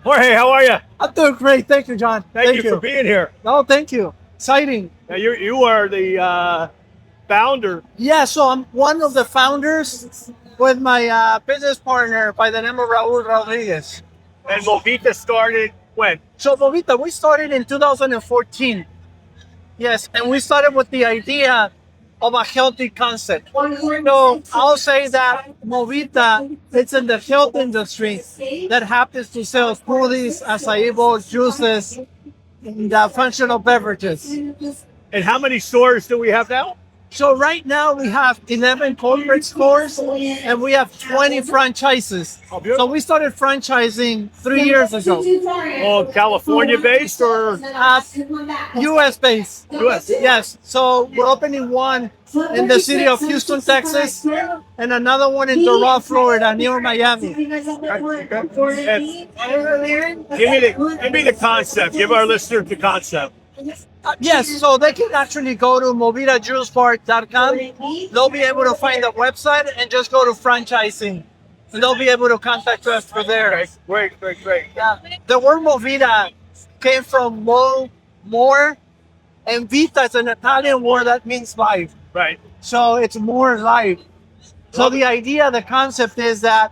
Jorge, how are you? I'm doing great. Thank you, John. Thank you for being here. No, thank you. Exciting. Now, you are the founder. Yeah, so I'm one of the founders with my business partner by the name of Raul Rodriguez. And Movita started when? So, Movita, we started in 2014. Yes, and we started with the idea of a healthy concept. So I'll say that Movita, it's in the health industry that happens to sell smoothies, acai bowls, juices, and functional beverages. And how many stores do we have now? So right now we have 11 corporate stores and we have 20 franchises. So we started franchising 3 years ago. Oh, California based or US based. US? Yes. So we're opening one in the city of Houston, Texas, and another one in Doral, Florida, near Miami. Give me the concept. Give our listeners the concept. Yes, so they can actually go to movitajuicebar.com. They'll be able to find the website and just go to franchising. And they'll be able to contact us for there. Great. Yeah. The word Movita came from more, and vita is an Italian word that means life. Right. So it's more life. So the idea, the concept is that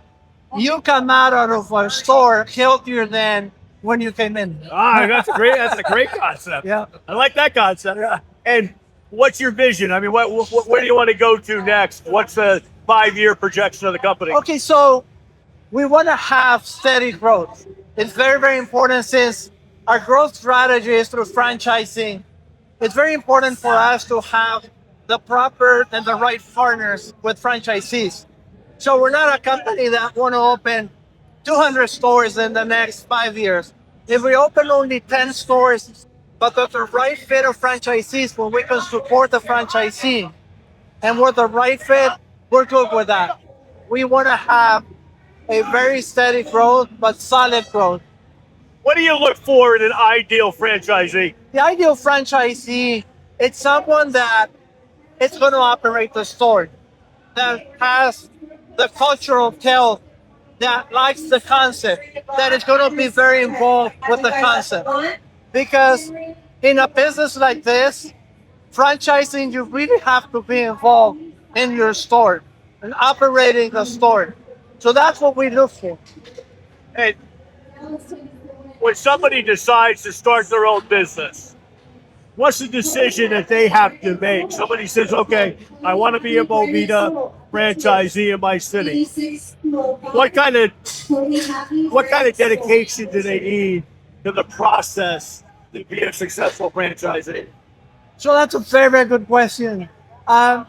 you come out of a store healthier than when you came in. That's a great concept. Yeah. I like that concept. Yeah. And what's your vision? I mean, where do you want to go to next? What's the 5-year projection of the company? Okay, so we want to have steady growth. It's very, very important since our growth strategy is through franchising. It's very important for us to have the proper and the right partners with franchisees. So we're not a company that want to open 200 stores in the next 5 years. If we open only 10 stores, but with the right fit of franchisees where we can support the franchisee, and with the right fit, we're good with that. We want to have a very steady growth, but solid growth. What do you look for in an ideal franchisee? The ideal franchisee, it's someone that is going to operate the store, that has the culture of health, that likes the concept, that is going to be very involved with the concept. Because in a business like this, franchising, you really have to be involved in your store and operating the store. So that's what we look for. And when somebody decides to start their own business, what's the decision that they have to make? Somebody says, okay, I want to be a Movita franchisee in my city. What kind of dedication do they need to the process to be a successful franchisee? So that's a very, very good question. When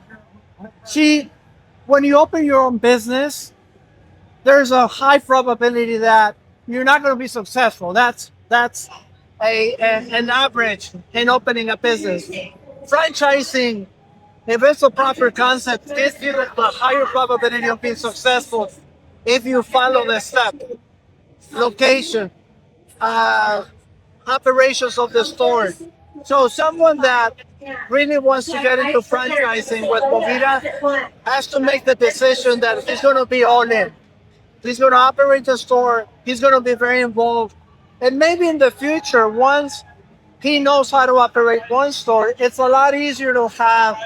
you open your own business, there's a high probability that you're not going to be successful. That's an average in opening a business. Franchising, if it's a proper concept, gives you a higher probability of being successful if you follow the step. Location, operations of the store. So someone that really wants to get into franchising with Movita has to make the decision that he's going to be all in. He's going to operate the store. He's going to be very involved. And maybe in the future, once he knows how to operate one store, it's a lot easier to have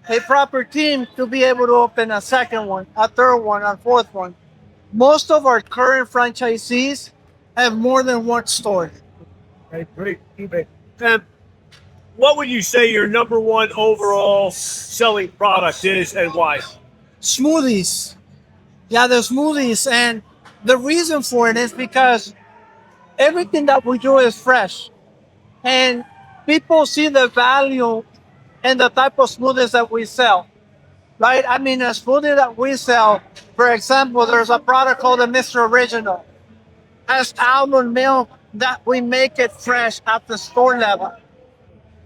a proper team to be able to open a second one, a third one, a fourth one. Most of our current franchisees have more than one store. Okay, great. And what would you say your number one overall selling product is and why? Smoothies. Yeah, the smoothies. And the reason for it is because everything that we do is fresh. And people see the value in the type of smoothies that we sell. Right? I mean, a smoothie that we sell, for example, there's a product called the Mr. Original. It has almond milk that we make it fresh at the store level.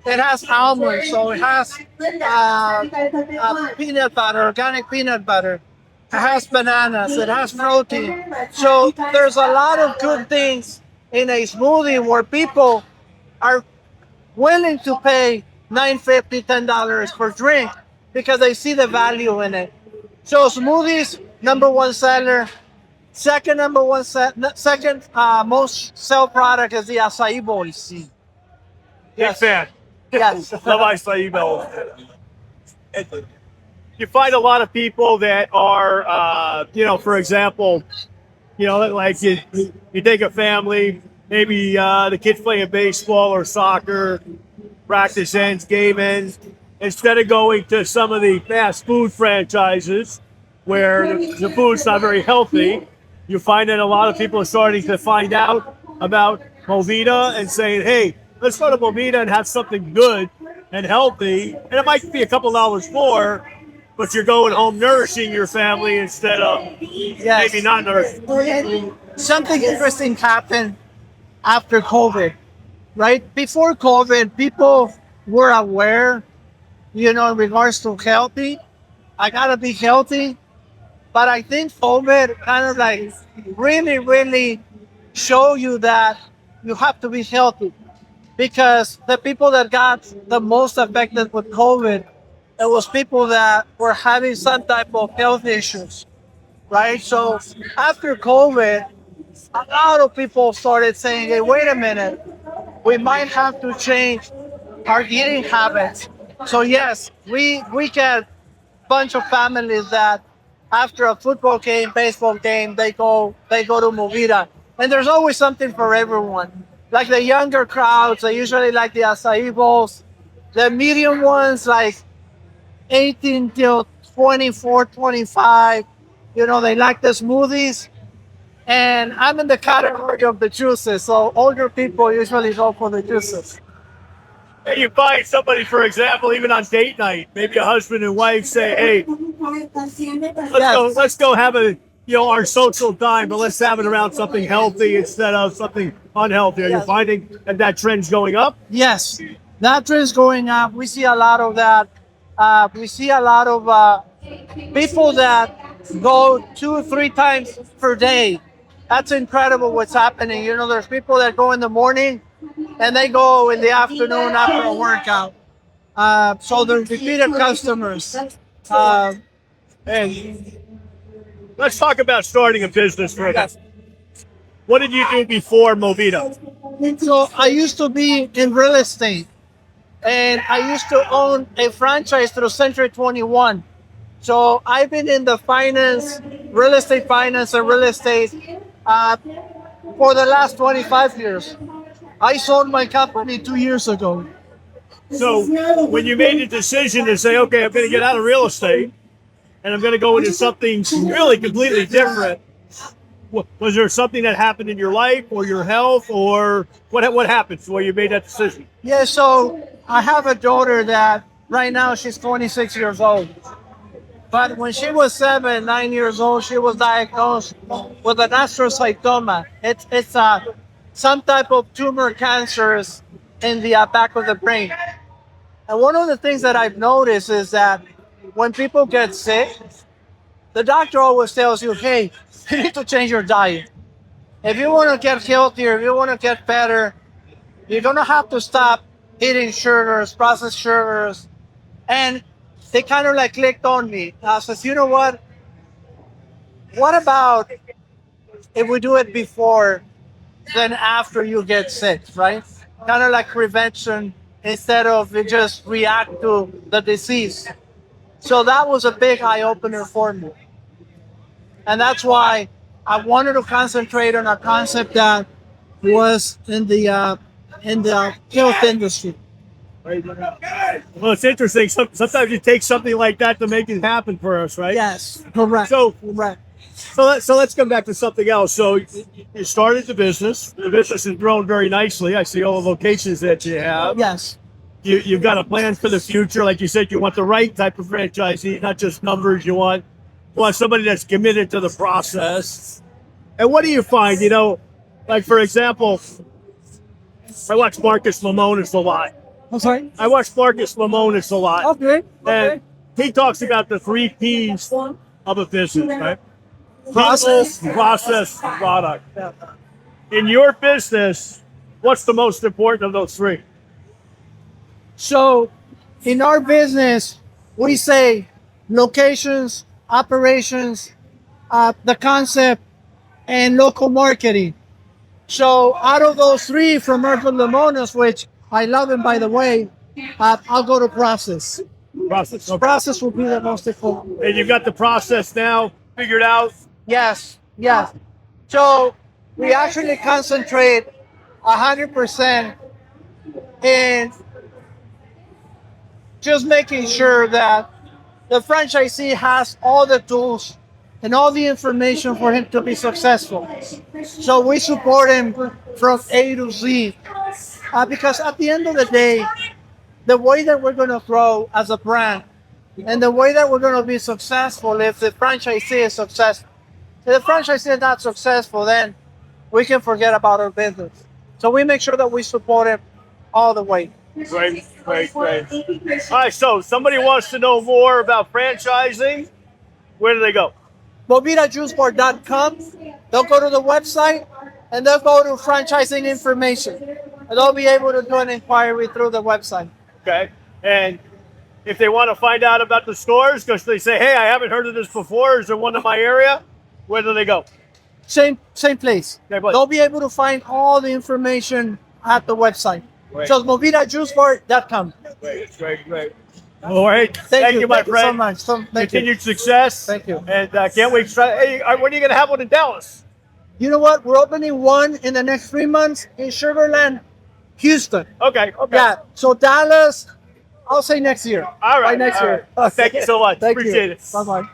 It has almonds, so it has peanut butter, organic peanut butter. It has bananas, it has protein. So there's a lot of good things in a smoothie where people are willing to pay $9.50, $10 per drink because they see the value in it. So smoothies, number one seller. Second number one second most sell product is the acai boys. Big Yes. fan. Yes. Love acai bowls. You find a lot of people that are, for example, like you take a family, maybe the kids playing baseball or soccer, practice ends, game ends. Instead of going to some of the fast food franchises where the food's not very healthy, you find that a lot of people are starting to find out about Movita and saying, hey, let's go to Movita and have something good and healthy. And it might be a couple dollars more, but you're going home nourishing your family instead of maybe Yes. not nourishing. Something interesting happened after COVID, right? Before COVID, people were aware, in regards to healthy. I gotta be healthy. But I think COVID kind of like really, really show you that you have to be healthy because the people that got the most affected with COVID, it was people that were having some type of health issues, right? So after COVID, a lot of people started saying, hey, wait a minute, we might have to change our eating habits. So yes, we get bunch of families that after a football game, baseball game, they go to Movida. And there's always something for everyone. Like the younger crowds, they usually like the acai bowls. The medium ones, like 18 till 24, 25, they like the smoothies. And I'm in the category of the juices. So older people usually go for the juices. And you find somebody, for example, even on date night, maybe a husband and wife say, hey, Yes. let's go have our social time, but let's have it around something healthy instead of something unhealthy. Are you Yes. finding that trend's going up? Yes, that trend's going up. We see a lot of that. We see a lot of people that go 2 3 times per day. That's incredible what's happening. There's people that go in the morning and they go in the afternoon after a workout. So they're repeated customers. Uh, And let's talk about starting a business for a yes. minute. What did you do before Movita? So I used to be in real estate and I used to own a franchise through Century 21. So I've been in the finance, real estate finance and real estate uh, for the last 25 years. I sold my company 2 years ago. So when you made the decision to say, okay, I'm going to get out of real estate and I'm going to go into something really completely different, was there something that happened in your life or your health or what happened where you made that decision? Yeah, so I have a daughter that right now she's 26 years old. But when she was 9 years old, she was diagnosed with an astrocytoma. It's some type of tumor cancers in the back of the brain. And one of the things that I've noticed is that when people get sick, the doctor always tells you, hey, you need to change your diet. If you want to get healthier, if you want to get better, you're going to have to stop eating sugars, processed sugars. And they kind of like clicked on me. I says, you know what? What about if we do it before than after you get sick, right? Kind of like prevention instead of it just react to the disease. So that was a big eye opener for me. And that's why I wanted to concentrate on a concept that was in the health industry. Well, it's interesting. Sometimes you take something like that to make it happen for us, right? Yes, correct. So, Correct. let's come back to something else. So you started the business. The business has grown very nicely. I see all the locations that you have. Yes. You've got a plan for the future. Like you said, you want the right type of franchisee, not just numbers. You want somebody that's committed to the process. And what do you find? Like for example, I watch Marcus Lemonis a lot. I'm sorry. I watch Marcus Lemonis a lot. Okay. And he talks about the 3 P's of a business, right? Process. People, process, product. In your business, what's the most important of those 3? So in our business, we say locations, operations, the concept, and local marketing. So out of those three from Earthwood Limones, which I love them by the way, I'll go to process. Process. Okay. Process will be the most important. And you've got the process now figured out. Yes, yes. So we actually concentrate 100% in just making sure that the franchisee has all the tools and all the information for him to be successful. So we support him from A to Z. Because at the end of the day, the way that we're going to grow as a brand and the way that we're going to be successful if the franchisee is successful. If the franchisee is not successful, then we can forget about our business. So we make sure that we support him all the way. Great. All right, so somebody wants to know more about franchising. Where do they go? MovitaJuiceBar.com. They'll go to the website and they'll go to franchising information. And they'll be able to do an inquiry through the website. Okay. And if they want to find out about the stores, because they say, hey, I haven't heard of this before, is there one in my area? Where do they go? Same place. Same place. They'll be able to find all the information at the website. Great. So it's MovitaJuiceBar.com. Great. All right. Thank you, my friend. so much. Thank Continued you. success. Thank you. And can't wait to try. Hey, when are you going to have one in Dallas? You know what? We're opening one in the next 3 months in Sugarland, Houston. Okay. Yeah. So Dallas, I'll say next year. All right. By next year. Thank you so much. Thank Appreciate you. it. Bye-bye.